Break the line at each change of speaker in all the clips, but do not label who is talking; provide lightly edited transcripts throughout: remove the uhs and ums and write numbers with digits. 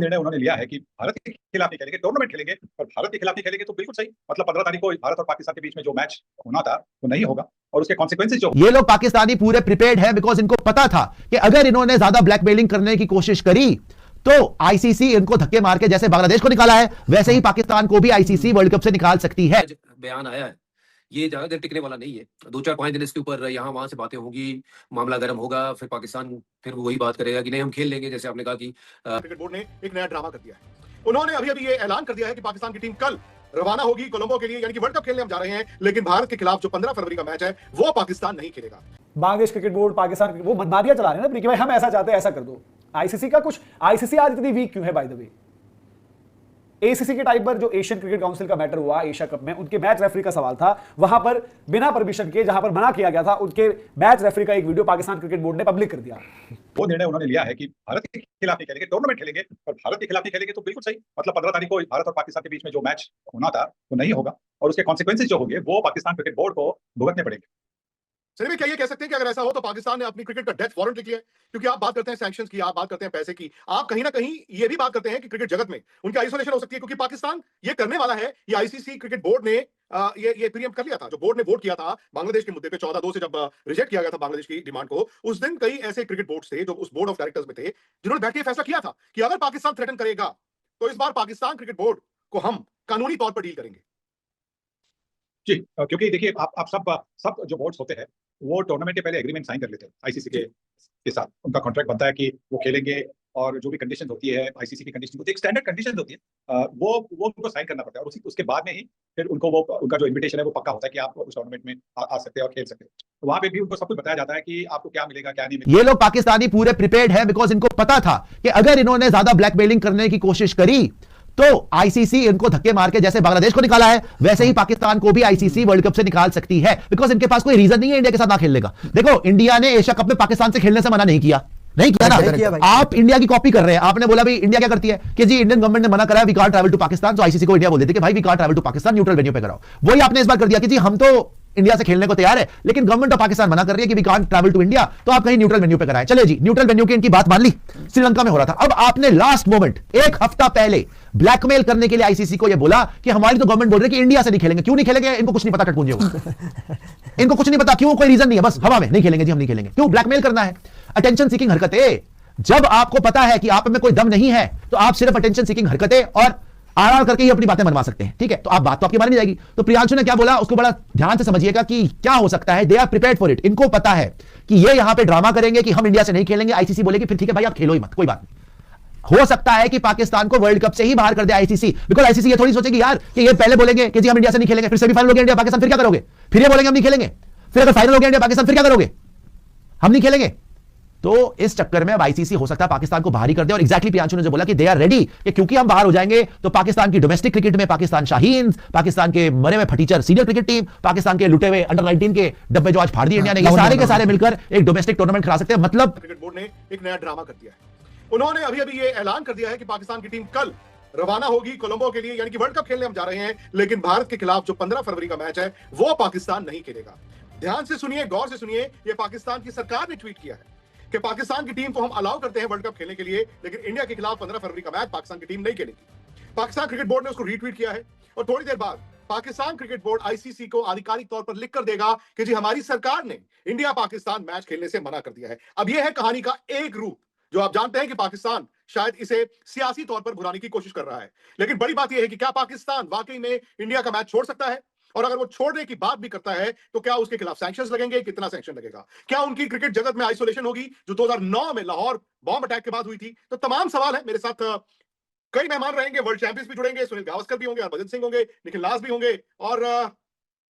निर्णय उन्होंने लिया है कि भारत के खिलाफ नहीं खेलेंगे, टूर्नामेंट खेलेंगे। और भारत के खिलाफ नहीं खेलेंगे तो बिल्कुल सही, मतलब 15 तारीख को भारत और पाकिस्तान के बीच में जो मैच होना था वो नहीं होगा, और उसके कॉन्सिक्वेंसेस जो
ये लोग पाकिस्तानी पूरे प्रिपेयर्ड है, बिकॉज इनको पता था कि अगर इन्होंने ज्यादा ब्लैकमेलिंग करने की कोशिश करी तो आईसीसी इनको धक्के मार के जैसे बांग्लादेश को निकाला है वैसे ही पाकिस्तान को भी आईसीसी वर्ल्ड कप से निकाल सकती है।
बयान आया है, ये ज्यादा देर टिकने वाला नहीं है। 2-4-5 दिन इसके ऊपर यहाँ वहां से बातें होगी, मामला गर्म होगा, फिर पाकिस्तान फिर वही बात करेगा कि नहीं हम खेल लेंगे, जैसे आपने कहा कि
क्रिकेट बोर्ड ने एक नया ड्रामा कर दिया है। उन्होंने अभी ये ऐलान कर दिया है कि पाकिस्तान की टीम कल रवाना होगी कोलंबो के लिए, यानी कि वर्ल्ड कप खेलने हम जा रहे हैं, लेकिन भारत के खिलाफ जो 15 फरवरी का मैच है वो पाकिस्तान नहीं खेलेगा।
बांग्लादेश क्रिकेट बोर्ड, पाकिस्तान वो बदमाशियां चला रहे हैं ना कि भाई हम ऐसा चाहते हैं ऐसा कर दो। आईसीसी का कुछ, आईसीसी आज इतनी वीक क्यों है बाय द वे? एसीसी के टाइम पर जो एशियन क्रिकेट काउंसिल का मैटर हुआ एशिया कप में, उनके मैच रेफरी का सवाल था, वहां पर बिना परमिशन के जहां पर मना किया गया था, उनके मैच रेफरी का एक वीडियो पाकिस्तान क्रिकेट बोर्ड ने पब्लिक कर दिया।
वो निर्णय उन्होंने लिया है कि भारत के खिलाफ नहीं खेलेंगे, टूर्नामेंट खेलेंगे। और भारत के खिलाफ नहीं खेलेंगे तो बिल्कुल सही, मतलब 15 तारीख को भारत और पाकिस्तान के बीच में जो मैच होना था वो नहीं होगा, और उसके कॉन्सिक्वेंसेस जो होंगे वो पाकिस्तान क्रिकेट बोर्ड को भुगतने पड़ेंगे।
सर क्या ये कह सकते हैं कि अगर ऐसा हो तो पाकिस्तान ने अपनी क्रिकेट का डेथ वारंट लिख लिया है? क्योंकि आप बात करते हैं सैंक्शंस की, आप बात करते हैं पैसे की, आप कहीं ना कहीं ये भी बात करते हैं कि क्रिकेट जगत में उनकी आइसोलेशन हो सकती है, क्योंकि पाकिस्तान ये करने वाला है। ये आईसीसी क्रिकेट बोर्ड ने ये प्रीएम्प्ट कर लिया था। जो बोर्ड ने वोट किया था बांग्लादेश के मुद्दे पे 14-2 से जब रिजेक्ट किया गया था बांग्लादेश की डिमांड को, उस दिन कई ऐसे क्रिकेट बोर्ड थे जो उस बोर्ड ऑफ डायरेक्टर्स में थे, जिन्होंने बैठ के फैसला किया था कि अगर पाकिस्तान थ्रेटन करेगा तो इस बार पाकिस्तान क्रिकेट बोर्ड को हम कानूनी तौर पर डील करेंगे।
जी, क्योंकि देखिए आप सब जो बोर्ड्स होते हैं वो टूर्नामेंट के पहले एग्रीमेंट साइन कर लेते हैं आईसीसी के साथ। उनका कॉन्ट्रैक्ट बनता है कि वो खेलेंगे, और जो भी कंडीशन होती है आईसीसी की कंडीशन होती है, एक स्टैंडर्ड कंडीशन होती है, वो उनको साइन करना पड़ता है, और उसके बाद में ही फिर उनको वो उनका जो इन्विटेशन है वो पक्का होता है कि आप उस टूर्नामेंट में आ सकते हैं और खेल सकते हैं। तो वहां पे भी उनको सब कुछ बताया जाता है कि आपको क्या मिलेगा क्या नहीं मिलेगा।
ये लोग पाकिस्तानी पूरे प्रिपेयर्ड है, बिकॉज इनको पता था कि अगर इन्होंने ज्यादा ब्लैकमेलिंग करने की कोशिश करी तो आईसीसी इनको धक्के मार के जैसे बांग्लादेश को निकाला है वैसे ही पाकिस्तान को भी आईसीसी वर्ल्ड कप से निकाल सकती है, बिकॉज इनके पास कोई रीजन नहीं है इंडिया के साथ ना खेलने का। देखो, इंडिया ने एशिया कप में पाकिस्तान से खेलने से मना नहीं किया ना। आप इंडिया की कॉपी कर रहे हैं। आपने बोला भाई इंडिया क्या करती है कि जी इंडियन गवर्नमेंट ने मना करा, we can't travel to Pakistan, तो आईसीसी को इंडिया बोल देती है कि भाई we can't travel to Pakistan, neutral venue पे कराओ। वही आपने इस बार कर दिया कि जी हम तो इंडिया से खेलने को तैयार है, लेकिन गवर्नमेंट ऑफ पाकिस्तान मना कर रही है कि we can't travel to India, तो आप कहीं न्यूट्रल वेन्यू पे कराएं। चले जी, न्यूट्रल वेन्यू की इनकी बात मान ली, श्रीलंका में हो रहा था। अब आपने लास्ट मोमेंट एक हफ्ता पहले ब्लैकमेल करने के लिए आईसीसी को यह बोला कि हमारी तो गवर्नमेंट बोल रही है कि इंडिया से नहीं खेलेंगे। क्यों नहीं खेलेंगे? इनको कुछ नहीं पता, टटपूंजे हो। इनको कुछ नहीं पता क्यों, कोई रीजन नहीं है, बस हवा में नहीं खेलेंगे जी, हम नहीं खेलेंगे। क्यों ब्लैकमेल करना है? अटेंशन सीकिंग हरकतें। जब आपको पता है कि आप में कोई दम नहीं है तो आप सिर्फ अटेंशन सीकिंग हरकतें और आर करके ही अपनी बातें मनवा सकते हैं, ठीक है? तो आप बात तो आपकी मानी जाएगी। तो प्रियांशु ने क्या बोला उसको बड़ा ध्यान से समझिएगा कि क्या हो सकता है। They are prepared for it. इनको पता है कि ये यहां पे ड्रामा करेंगे कि हम इंडिया से नहीं खेलेंगे, आईसीसी बोलेगी फिर ठीक है भाई आप खेलो ही मत, कोई बात नहीं। हो सकता है कि पाकिस्तान को वर्ल्ड कप से ही बाहर कर दे आईसीसी, बिकॉज आईसीसी ये थोड़ी सोचेगी यार कि ये पहले बोलेंगे कि जी हम इंडिया से नहीं खेलेंगे, फिर सेमीफाइनल हो गया इंडिया पाकिस्तान, फिर क्या करोगे? फिर ये बोलेंगे हम नहीं खेलेंगे, फिर अगर फाइनल हो गया इंडिया पाकिस्तान फिर क्या करोगे? हम नहीं खेलेंगे। तो इस चक्कर में अब आईसीसी हो सकता है पाकिस्तान को बाहर ही कर दे। और एग्जैक्टली प्रियांशु ने जो बोला कि दे आर रेडी, कि क्योंकि हम बाहर हो जाएंगे तो पाकिस्तान की डोमेस्टिक क्रिकेट में पाकिस्तान शाहीन, पाकिस्तान के मरे में फटीचर सीनियर क्रिकेट टीम, पाकिस्तान के लुटे हुए अंडर 19 के डब्बे जो आज फाड़ दिए इंडिया ने, ये सारे के सारे मिलकर एक डोमेस्टिक टूर्नामेंट खिला सकते हैं। मतलब
क्रिकेट बोर्ड ने एक नया ड्रामा कर दिया है। उन्होंने अभी ये ऐलान कर दिया है कि पाकिस्तान की टीम कल रवाना होगी कोलंबो के लिए, यानी कि वर्ल्ड कप खेलने हम जा रहे हैं, लेकिन भारत के खिलाफ जो 15 फरवरी का मैच है वो पाकिस्तान नहीं खेलेगा। ध्यान से सुनिए, गौर से सुनिए, ये पाकिस्तान की सरकार ने ट्वीट किया है कि पाकिस्तान की टीम को हम अलाउ करते हैं वर्ल्ड कप खेलने के लिए, लेकिन इंडिया के खिलाफ 15 फरवरी का मैच पाकिस्तान की टीम नहीं खेलेगी। पाकिस्तान क्रिकेट बोर्ड ने उसको रीट्वीट किया है, और थोड़ी देर बाद पाकिस्तान क्रिकेट बोर्ड आईसीसी को आधिकारिक तौर पर लिख कर देगा कि जी हमारी सरकार ने इंडिया पाकिस्तान मैच खेलने से मना कर दिया है। अब यह है कहानी का एक रूप, जो आप जानते हैं कि पाकिस्तान शायद इसे सियासी तौर पर भुनाने की कोशिश कर रहा है, लेकिन बड़ी बात यह है कि क्या पाकिस्तान वाकई में इंडिया का मैच छोड़ सकता है? और अगर वो छोड़ने की बात भी करता है तो क्या उसके खिलाफ सैंक्शंस लगेंगे? कितना सैंक्शन लगेगा? क्या उनकी क्रिकेट जगत में आइसोलेशन होगी जो 2009 में लाहौर बॉम्ब अटैक के बाद हुई थी? तो तमाम सवाल है। मेरे साथ कई मेहमान रहेंगे, वर्ल्ड चैंपियंस भी जुड़ेंगे, सुनील गावस्कर भी होंगे, हरभजन सिंह होंगे, निखिल नाज भी होंगे, और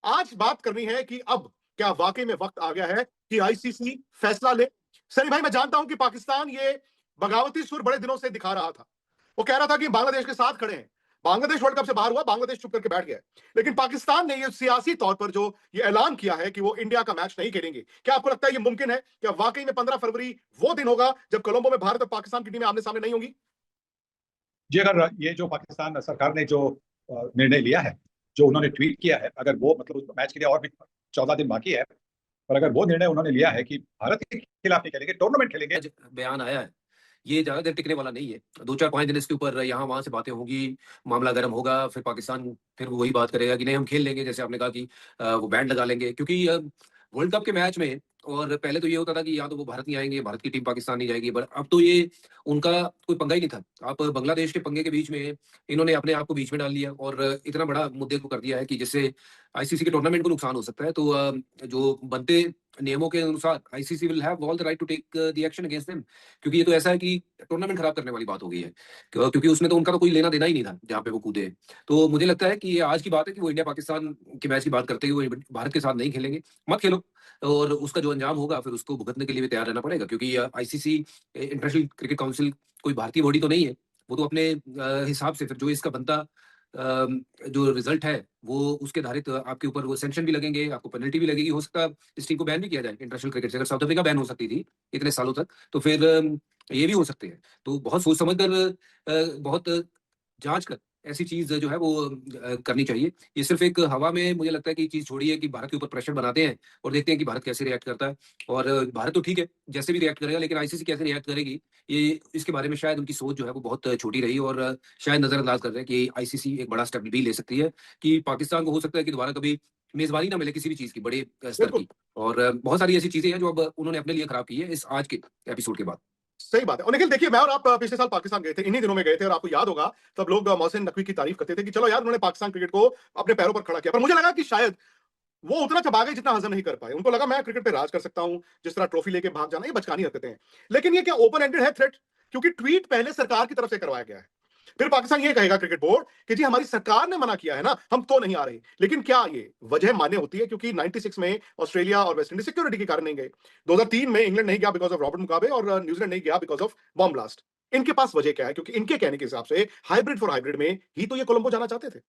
आज बात करनी है कि अब क्या वाकई में वक्त आ गया है कि आईसीसी फैसला ले। सनी भाई, मैं जानता हूं कि पाकिस्तान ये बगावती सुर बड़े दिनों से दिखा रहा था। वो कह रहा था कि बांग्लादेश के साथ खड़े हैं, बांग्लादेश वर्ल्ड कप से बाहर हुआ, बांग्लादेश चुप करके बैठ गया, लेकिन पाकिस्तान ने ये सियासी तौर पर जो ये ऐलान किया है कि वो इंडिया का मैच नहीं खेलेंगे। क्या आपको लगता है ये मुमकिन है? क्या वाकई में 15 फरवरी वो दिन होगा जब कोलंबो में भारत और पाकिस्तान की टीमें आमने सामने नहीं होंगी?
जी, अगर ये जो पाकिस्तान सरकार ने जो निर्णय लिया है, जो उन्होंने ट्वीट किया है, अगर वो मतलब उस मैच के लिए और भी 14 दिन बाकी है, और अगर वो निर्णय उन्होंने लिया है कि भारत के खिलाफ नहीं खेलेंगे, टूर्नामेंट खेलेंगे।
बयान आया है, ये ज्यादा देर टिकने वाला नहीं है। 2-4-5 दिन इसके ऊपर यहाँ वहां से बातें होंगी, मामला गर्म होगा, फिर पाकिस्तान फिर वही बात करेगा कि नहीं हम खेल लेंगे, जैसे आपने कहा कि वो बैंड लगा लेंगे। क्योंकि वर्ल्ड कप के मैच में और पहले तो ये होता था कि या तो वो भारत नहीं आएंगे, भारत की टीम पाकिस्तान नहीं जाएगी, बट अब तो ये उनका कोई पंगा ही नहीं था। आप बांग्लादेश के पंगे के बीच में इन्होंने अपने आप को बीच में डाल लिया और इतना बड़ा मुद्दे को कर दिया है कि जिससे आईसीसी के टूर्नामेंट को नुकसान हो सकता है। तो जो बनते नियमों के अनुसार ICC will have all the right to take the action against them, क्योंकि ये तो ऐसा है कि टूर्नामेंट खराब करने वाली बात हो गई है, क्योंकि उसमें तो उनका तो कोई लेना देना ही नहीं था जहाँ पे वो कूदे। तो मुझे लगता है कि ये आज की बात है कि वो इंडिया पाकिस्तान के मैच की बात करते हुए भारत के साथ नहीं खेलेंगे। मत खेलो, और उसका जो अंजाम होगा फिर उसको भुगतने के लिए भी तैयार रहना पड़ेगा, क्योंकि आईसीसी इंटरनेशनल क्रिकेट काउंसिल कोई भारतीय बॉडी तो नहीं है। वो तो अपने हिसाब से फिर जो इसका बनता जो रिजल्ट है वो उसके आधारित आपके ऊपर वो सैंक्शन भी लगेंगे, आपको पेनल्टी भी लगेगी। हो सकता है इस टीम को बैन भी किया जाए इंटरनेशनल क्रिकेट से। अगर साउथ अफ्रीका बैन हो सकती थी इतने सालों तक, तो फिर ये भी हो सकते हैं। तो बहुत सोच समझ कर बहुत जांच कर ऐसी चीज जो है वो करनी चाहिए। ये सिर्फ एक हवा में मुझे लगता है कि चीज छोड़ी है कि भारत के ऊपर प्रेशर बनाते हैं और देखते हैं कि भारत कैसे रिएक्ट करता है। और भारत तो ठीक है जैसे भी रिएक्ट करेगा, लेकिन आईसीसी कैसे रिएक्ट करेगी ये इसके बारे में शायद उनकी सोच जो है वो बहुत छोटी रही, और शायद नजरअंदाज कर रहे हैं कि आईसीसी एक बड़ा स्टेप भी ले सकती है कि पाकिस्तान को हो सकता है कि दोबारा कभी मेजबानी ना मिले किसी भी चीज की बड़े स्तर की। और बहुत सारी ऐसी चीजें हैं जो अब उन्होंने अपने लिए खराब की है इस आज के एपिसोड के बाद।
सही बात है। और निखिल देखिए, मैं और आप पिछले साल पाकिस्तान गए थे, इन्हीं दिनों में गए थे, और आपको याद होगा तब लोग मोहसिन नकवी की तारीफ करते थे कि चलो यार उन्होंने पाकिस्तान क्रिकेट को अपने पैरों पर खड़ा किया। पर मुझे लगा कि शायद वो उतना चबा गए जितना हजम नहीं कर पाए। उनको लगा मैं क्रिकेट पे राज कर सकता हूं, जिस तरह ट्रॉफी लेके भाग जाना, ये बचकानी हरकतें हैं। लेकिन ये क्या ओपन एंडेड है थ्रेट? क्योंकि ट्वीट पहले सरकार की तरफ से करवाया गया है, फिर पाकिस्तान ये कहेगा क्रिकेट बोर्ड कि जी हमारी सरकार ने मना किया है ना, हम तो नहीं आ रहे। लेकिन क्या ये वजह मान्य होती है? क्योंकि 96 में ऑस्ट्रेलिया और वेस्ट इंडीज सिक्योरिटी के कारण नहीं गए, 2003 में इंग्लैंड नहीं गया बिकॉज ऑफ रॉबर्ट मुगाबे, और न्यूजीलैंड नहीं गया बिकॉज ऑफ बॉम्ब ब्लास्ट। इनके पास वजह क्या है? क्योंकि इनके कहने के हिसाब से हाइब्रिड फॉर हाइब्रिड में ही तो ये कोलंबो जाना चाहते थे।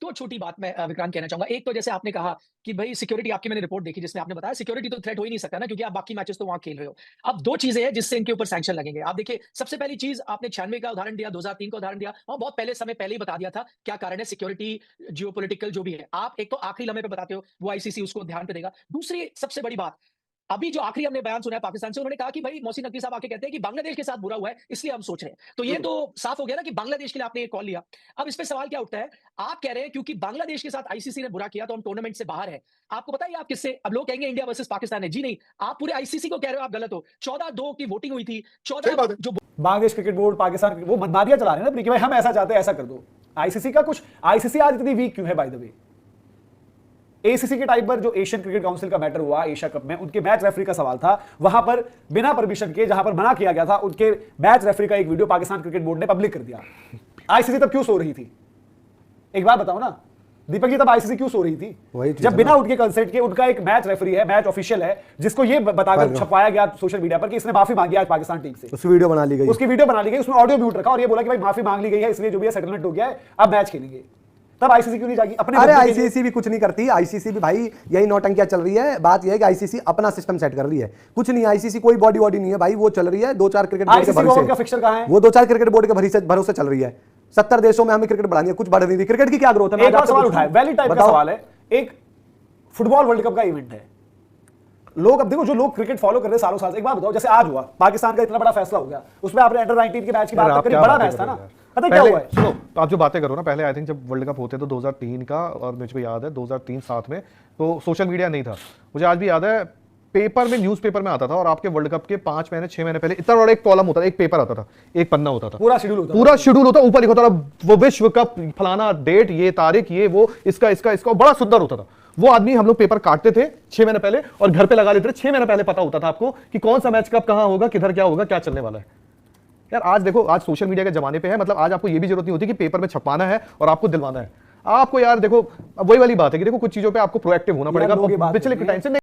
दो छोटी बात मैं विक्रांत कहना चाहूंगा। एक तो जैसे आपने कहा कि भाई सिक्योरिटी, आपकी मैंने रिपोर्ट देखी जिसमें आपने बताया सिक्योरिटी तो थ्रेट हो ही नहीं सकता ना, क्योंकि आप बाकी मैचेस तो वहां खेल रहे हो। अब दो चीजें हैं जिससे इनके ऊपर सैंक्शन लगेंगे। आप देखिए, सबसे पहली चीज आपने 96 का उदाहरण दिया, 2003 का उदाहरण दिया, और बहुत पहले समय पहले ही बता दिया था क्या कारण है, सिक्योरिटी, जियोपॉलिटिकल जो भी है। आप एक तो आखिरी लम्हे पे बताते हो, वो आईसीसी उसको ध्यान पे देगा। दूसरी सबसे बड़ी बात, अभी जो आखिरी हमने बयान सुना है पाकिस्तान से, उन्होंने कहा कि भाई मोहसिन नकवी साहब आके कहते हैं कि बांग्लादेश के साथ बुरा हुआ है इसलिए हम सोच रहे हैं। तो ये तो साफ हो गया ना कि बांग्लादेश के लिए आपने ये कॉल लिया। अब इस पे सवाल क्या उठता है, आप कह रहे हैं क्योंकि बांग्लादेश के साथ आईसीसी ने बुरा किया तो हम टूर्नामेंट से बाहर है। आपको पता है आप किससे? अब लोग कहेंगे इंडिया वर्सेस पाकिस्तान है। जी नहीं, आप पूरे आईसीसी को कह रहे हो, आप गलत हो। 14-2 की वोटिंग हुई थी, 14 जो
बांग्लादेश क्रिकेट बोर्ड, पाकिस्तान वो मनमादियां चला रहे हैं ना कि भाई हम ऐसा चाहते हैं ऐसा कर दो। आईसीसी का कुछ, आईसीसी आज इतनी वीक क्यों है बाय द वे? एसीसी के टाइम पर जो एशियन क्रिकेट काउंसिल का मैटर हुआ एशिया कप में, उनके मैच रेफरी का सवाल था, वहां पर बिना परमिशन के, जहां पर मना किया गया था, उनके मैच रेफरी का एक वीडियो पाकिस्तान क्रिकेट बोर्ड ने पब्लिक कर दिया। आईसीसी तब क्यों सो रही थी? एक बात बताओ ना दीपक जी, तब आईसीसी क्यों सो रही थी? जब बिना उनके कंसेंट के उनका एक मैच रेफरी है, मैच ऑफिशियल है, जिसको ये बताकर छपवाया गया सोशल मीडिया पर कि इसने माफी मांगी आज पाकिस्तान टीम से, उसकी वीडियो बना ली गई, उसमें ऑडियो म्यूट रखा और ये बोला कि भाई माफी मांग ली गई है, इसलिए जो भी है सेटलमेंट हो गया है, अब मैच खेलेंगे। तब आईसीसी क्यों नहीं जागी अपने?
अरे आईसीसी भी कुछ नहीं करती, आईसीसी भी भाई यही नौटंकियां चल रही है। बात यह है कि आईसीसी अपना सिस्टम सेट कर रही है, कुछ नहीं। आईसीसी कोई बॉडी नहीं है भाई, वो चल रही है 2-4 क्रिकेट बोर्ड के भरोसे। वो 2-4 क्रिकेट बोर्ड के भरोसे चल रही है। 70 देशों में हमें क्रिकेट बढ़ानी है, कुछ बढ़ नहीं रही। क्रिकेट की क्या ग्रोथ है?
एक और सवाल उठाया, वैलिड टाइप का सवाल है। एक फुटबॉल वर्ल्ड कप का इवेंट है, लोग अब देखो जो लोग क्रिकेट फॉलो कर रहे हैं सालों साल, एक बात बताओ, जैसे आज हुआ पाकिस्तान का इतना बड़ा फैसला हो गया, उसमें आपने अंडर 19 के मैच की बात करी, बड़ा मैच था ना, पता क्या हुआ है?
सुनो, आप जो बातें करो ना, पहले आई थिंक जब वर्ल्ड कप होते तो 2003 का, और मुझे याद है 2003-7 में तो सोशल मीडिया नहीं था। मुझे आज भी याद है पेपर में, न्यूज़पेपर में आता था, और आपके वर्ल्ड कप के 5 महीने 6 महीने पहले इतना बड़ा एक कॉलम होता था, एक पेपर आता था, एक पन्ना होता था, पूरा शेड्यूल होता, ऊपर लिखा होता था वो विश्व कप फलाना डेट, ये तारीख, ये वो, इसका बड़ा सुंदर होता था। वो आदमी, हम लोग पेपर काटते थे 6 महीने पहले और घर पे लगा लेते थे। 6 महीने पहले पता होता था आपको कि कौन सा मैच कब कहां होगा, किधर क्या होगा, क्या चलने वाला है। यार आज देखो, आज सोशल मीडिया के जमाने पे है, मतलब आज आपको ये भी जरूरत नहीं होती कि पेपर में छपवाना है और आपको दिलवाना है आपको। यार देखो, वही वाली बात है कि देखो कुछ चीजों पे आपको प्रोएक्टिव होना पड़ेगा। पिछले टाइम से